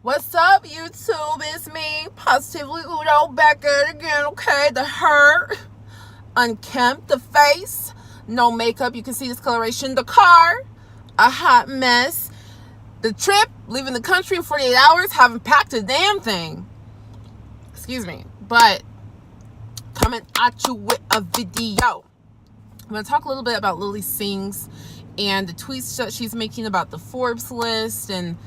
What's up, YouTube? It's me, Positively Udo, back at it again, okay? The hair, unkempt, the face, no makeup. You can see discoloration. The car, a hot mess. The trip, leaving the country in 48 hours, haven't packed a damn thing. Excuse me. But coming at you with a video. I'm going to talk a little bit about Lilly Singh's and the tweets that she's making about the Forbes list and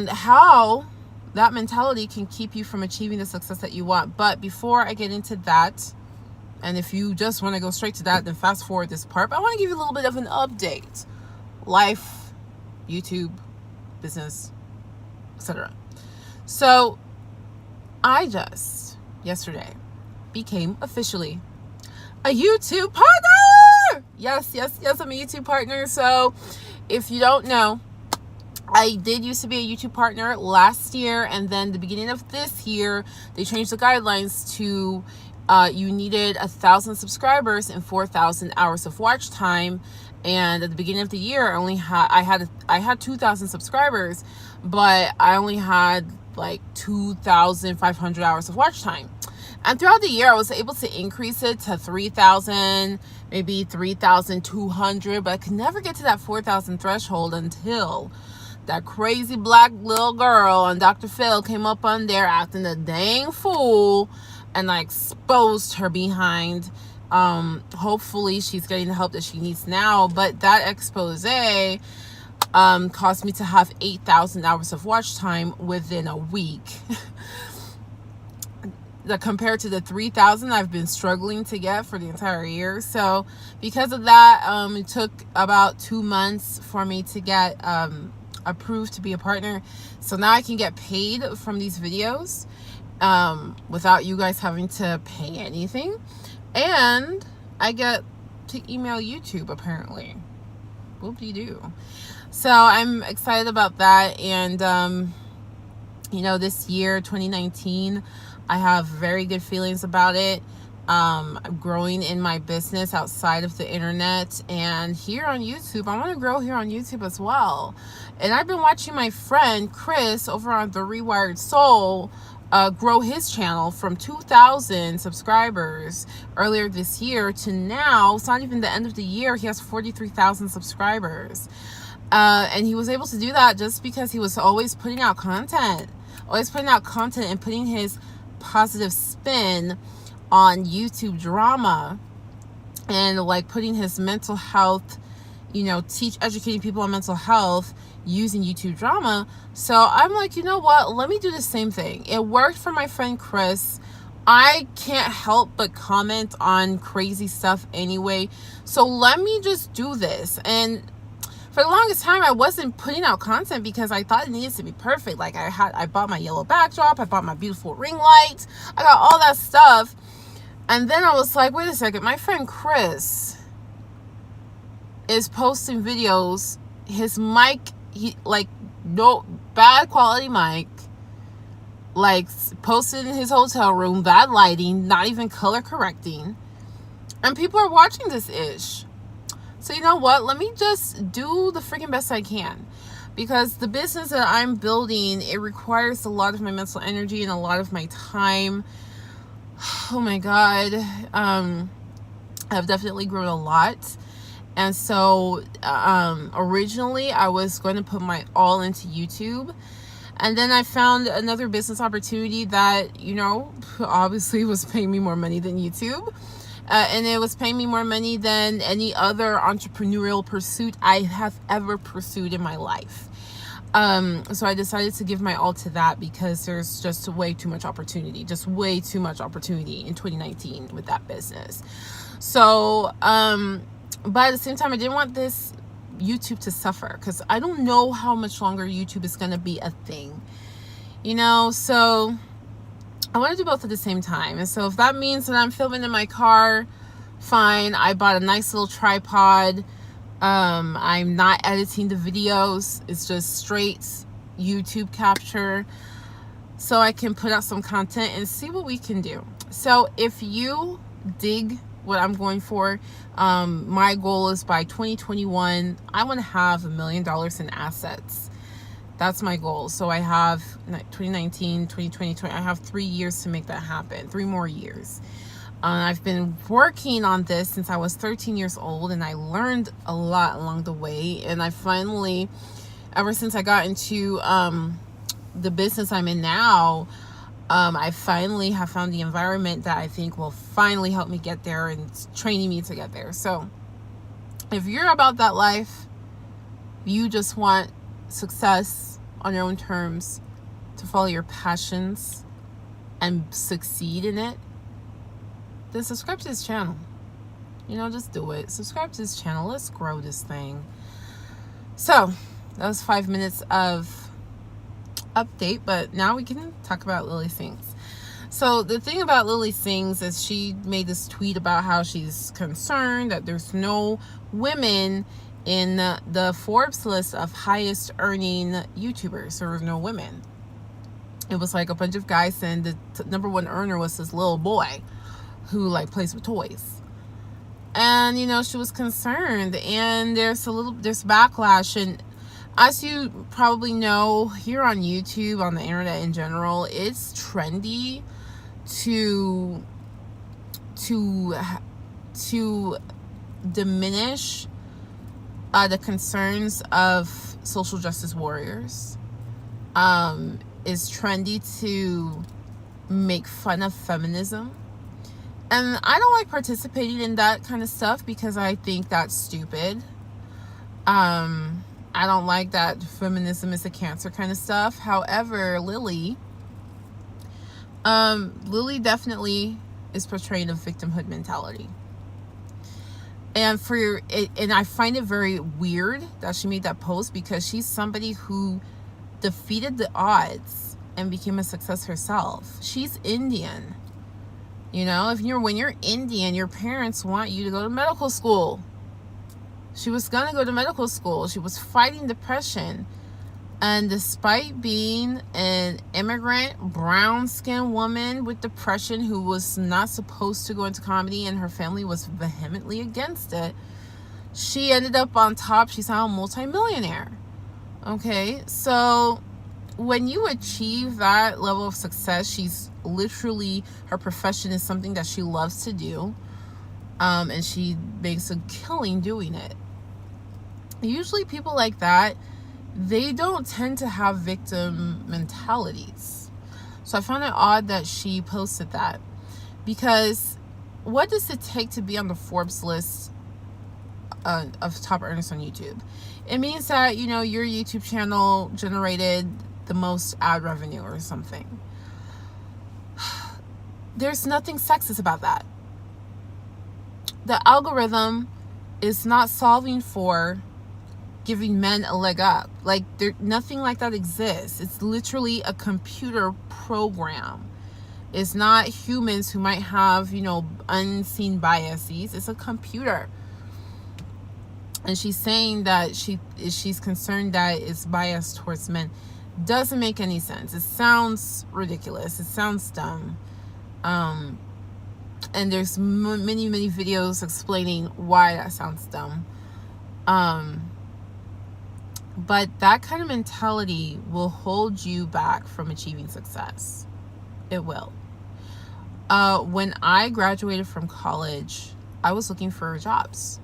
how that mentality can keep you from achieving the success that you want. But before I get into that, and if you just want to go straight to that, then fast forward this part. But I want to give you a little bit of an update. Life, YouTube, business, etc. So I just yesterday became officially a YouTube partner. Yes, I'm a YouTube partner. So if you don't know, I did used to be a YouTube partner last year, and then the beginning of this year, they changed the guidelines to you needed 1,000 subscribers and 4,000 hours of watch time. And at the beginning of the year, I had 2,000 subscribers, but I only had like 2,500 hours of watch time. And throughout the year, I was able to increase it to 3,000, maybe 3,200, but I could never get to that 4,000 threshold until that crazy black little girl on Dr. Phil came up on there acting a dang fool, and I exposed her behind. Hopefully she's getting the help that she needs now, but that expose caused me to have 8,000 hours of watch time within a week. Compared to the 3,000 I've been struggling to get for the entire year. So because of that, it took about 2 months for me to get approved to be a partner. So now I can get paid from these videos without you guys having to pay anything, and I get to email YouTube apparently. Whoop-de-doo. So I'm excited about that. And this year 2019, I have very good feelings about it. I'm growing in my business outside of the internet and here on YouTube. I want to grow here on YouTube as well. And I've been watching my friend Chris over on The Rewired Soul grow his channel from 2,000 subscribers earlier this year to now, it's not even the end of the year, he has 43,000 subscribers. And he was able to do that just because he was always putting out content and putting his positive spin on YouTube drama, and like putting his mental health, educating people on mental health using YouTube drama. So I'm like, you know what, let me do the same thing. It worked for my friend Chris. I can't help but comment on crazy stuff anyway, so let me just do this. And for the longest time, I wasn't putting out content because I thought it needed to be perfect. Like I bought my yellow backdrop, I bought my beautiful ring light, I got all that stuff. And then I was like, wait a second, my friend Chris is posting videos. His mic, no bad quality mic, posted in his hotel room, bad lighting, not even color correcting. And people are watching this ish. So you know what? Let me just do the freaking best I can. Because the business that I'm building, it requires a lot of my mental energy and a lot of my time. Oh my God. I've definitely grown a lot. And so originally I was going to put my all into YouTube. And then I found another business opportunity that, obviously was paying me more money than YouTube. And it was paying me more money than any other entrepreneurial pursuit I have ever pursued in my life. So I decided to give my all to that because there's just way too much opportunity, in 2019 with that business. So, but at the same time, I didn't want this YouTube to suffer because I don't know how much longer YouTube is going to be a thing, so I want to do both at the same time. And so if that means that I'm filming in my car, fine. I bought a nice little tripod. I'm not editing the videos. It's just straight YouTube capture. So I can put out some content and see what we can do. So if you dig what I'm going for, my goal is by 2021, I want to have $1 million in assets. That's my goal. So I have 2019, 2020, I have 3 years to make that happen. 3 more years. I've been working on this since I was 13 years old, and I learned a lot along the way. And I finally, ever since I got into the business I'm in now, I finally have found the environment that I think will finally help me get there, and it's training me to get there. So if you're about that life, you just want success on your own terms, to follow your passions and succeed in it, then subscribe to this channel. Just do it. Subscribe to this channel. Let's grow this thing. So that was 5 minutes of update, but now we can talk about Lilly Singh. So the thing about Lilly Singh is she made this tweet about how she's concerned that there's no women in the Forbes list of highest earning YouTubers. There were no women. It was like a bunch of guys, and the number one earner was this little boy who plays with toys. And she was concerned, and there's backlash. And as you probably know, here on YouTube, on the internet in general, it's trendy to diminish the concerns of social justice warriors. Is trendy to make fun of feminism. And I don't like participating in that kind of stuff because I think that's stupid. I don't like that feminism is a cancer kind of stuff. However, Lilly definitely is portraying a victimhood mentality. And I find it very weird that she made that post, because she's somebody who defeated the odds and became a success herself. She's Indian. When you're Indian, your parents want you to go to medical school. She was gonna go to medical school. She was fighting depression. And despite being an immigrant, brown-skinned woman with depression who was not supposed to go into comedy, and her family was vehemently against it, she ended up on top. She's now a multimillionaire. Okay, so when you achieve that level of success, she's literally, her profession is something that she loves to do, and she makes a killing doing it. Usually people like that, they don't tend to have victim mentalities. So I found it odd that she posted that, because what does it take to be on the Forbes list of top earners on YouTube? It means that, your YouTube channel generated the most ad revenue or something. There's nothing sexist about that. The algorithm is not solving for giving men a leg up. Nothing like that exists. It's literally a computer program. It's not humans who might have, unseen biases. It's a computer. And she's saying that she's concerned that it's biased towards men. Doesn't make any sense. It sounds ridiculous. It sounds dumb. And there's many videos explaining why that sounds dumb. But that kind of mentality will hold you back from achieving success. It will. When I graduated from college, I was looking for jobs.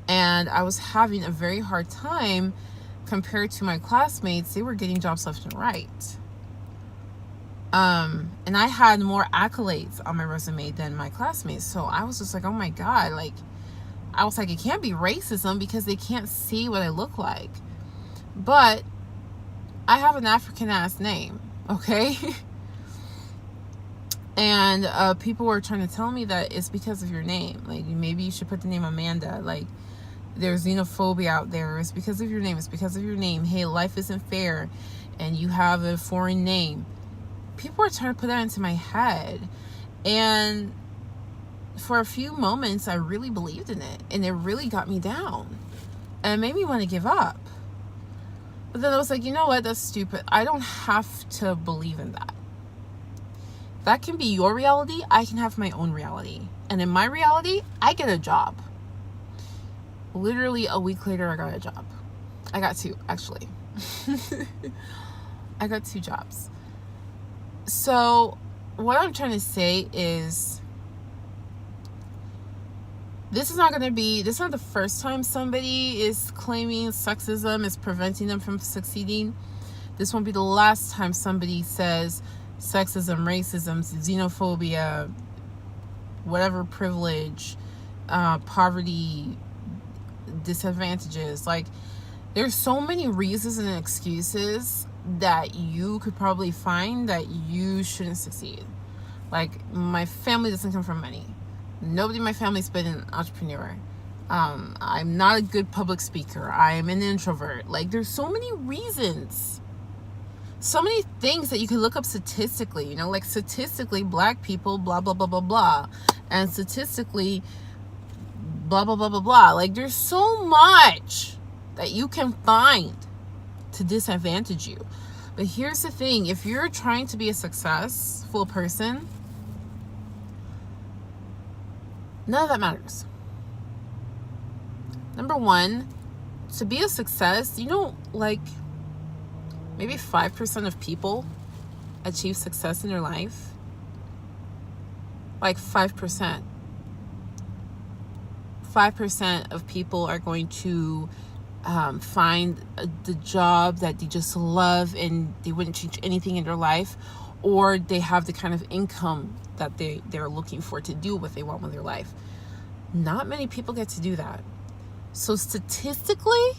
And I was having a very hard time compared to my classmates. They were getting jobs left and right. And I had more accolades on my resume than my classmates. So I was just like, oh my God. I was like, it can't be racism because they can't see what I look like. But I have an African ass name, okay? And people were trying to tell me that it's because of your name. Maybe you should put the name Amanda. There's xenophobia out there. It's because of your name. It's because of your name. Hey, life isn't fair, and you have a foreign name. People were trying to put that into my head. And for a few moments, I really believed in it. And it really got me down. And it made me want to give up. But then I was like, you know what? That's stupid. I don't have to believe in that. That can be your reality. I can have my own reality. And in my reality, I get a job. Literally a week later, I got a job. I got two, actually. I got 2 jobs. So what I'm trying to say is, this is not the first time somebody is claiming sexism is preventing them from succeeding. This won't be the last time somebody says sexism, racism, xenophobia, whatever privilege, poverty, disadvantages. Like, there's so many reasons and excuses that you could probably find that you shouldn't succeed. Like, my family doesn't come from money. Nobody in my family's been an entrepreneur. I'm not a good public speaker. I'm an introvert. Like, there's so many reasons. So many things that you can look up statistically. You know, like, statistically, black people, blah, blah, blah, blah, blah. And statistically, blah, blah, blah, blah, blah. Like, there's so much that you can find to disadvantage you. But here's the thing. If you're trying to be a successful person, none of that matters. Number one, to be a success, you know, like, maybe 5% of people achieve success in their life. Like 5%. 5% of people are going to find the job that they just love and they wouldn't change anything in their life, or they have the kind of income that they're looking for to do what they want with their life. Not many people get to do that. So statistically,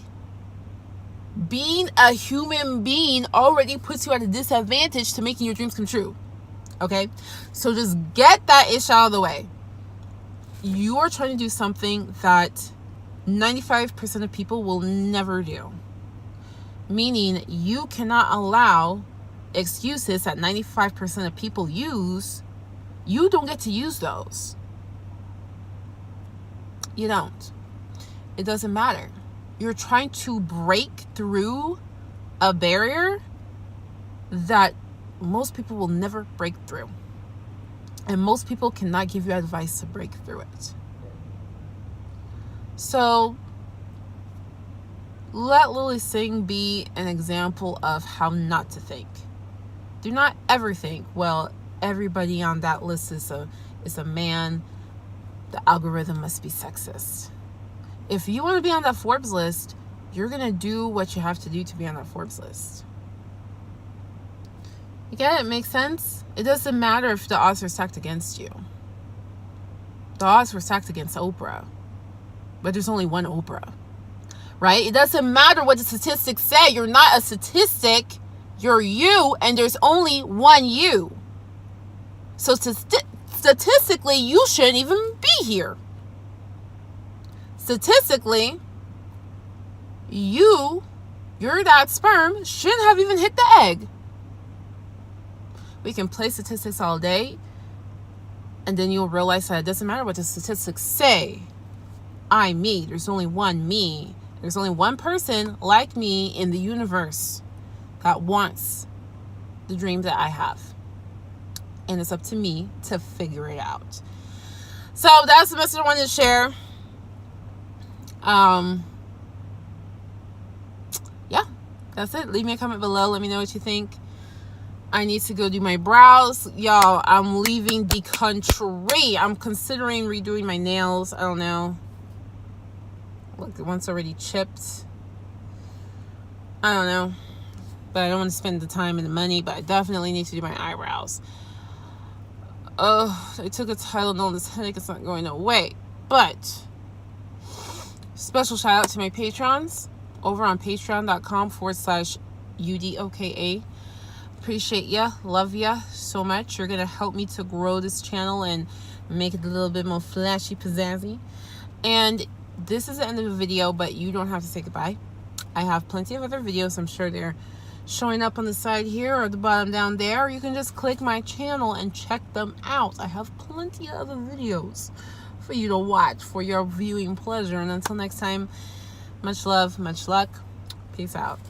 being a human being already puts you at a disadvantage to making your dreams come true. Okay? So just get that ish out of the way. You are trying to do something that 95% of people will never do. Meaning, you cannot allow excuses that 95% of people use. You don't get to use those. You don't. It doesn't matter. You're trying to break through a barrier that most people will never break through. And most people cannot give you advice to break through it. So let Lilly Singh be an example of how not to think. Do not ever think, well, everybody on that list is a man. The algorithm must be sexist. If you want to be on that Forbes list, you're going to do what you have to do to be on that Forbes list. You get it? It makes sense? It doesn't matter if the odds are stacked against you. The odds were stacked against Oprah. But there's only one Oprah. Right? It doesn't matter what the statistics say. You're not a statistic. You're you, and there's only one you. So statistically, you shouldn't even be here. Statistically, you're that sperm, shouldn't have even hit the egg. We can play statistics all day, and then you'll realize that it doesn't matter what the statistics say. I'm me. There's only one me. There's only one person like me in the universe that wants the dream that I have. And it's up to me to figure it out. So that's the message I wanted to share. Yeah, that's it. Leave me a comment below. Let me know what you think. I need to go do my brows. Y'all, I'm leaving the country. I'm considering redoing my nails. I don't know. Look, the one's already chipped. I don't know. But I don't want to spend the time and the money. But I definitely need to do my eyebrows. Oh, I took a Tylenol. This headache is not going away. But special shout out to my patrons over on patreon.com/UDOKA. Appreciate ya. Love ya so much. You're going to help me to grow this channel and make it a little bit more flashy, pizzazzy. And this is the end of the video, but you don't have to say goodbye. I have plenty of other videos. I'm sure they're showing up on the side here or the bottom down there. Or you can just click my channel and check them out. I have plenty of other videos for you to watch for your viewing pleasure. And until next time, much love, much luck. Peace out.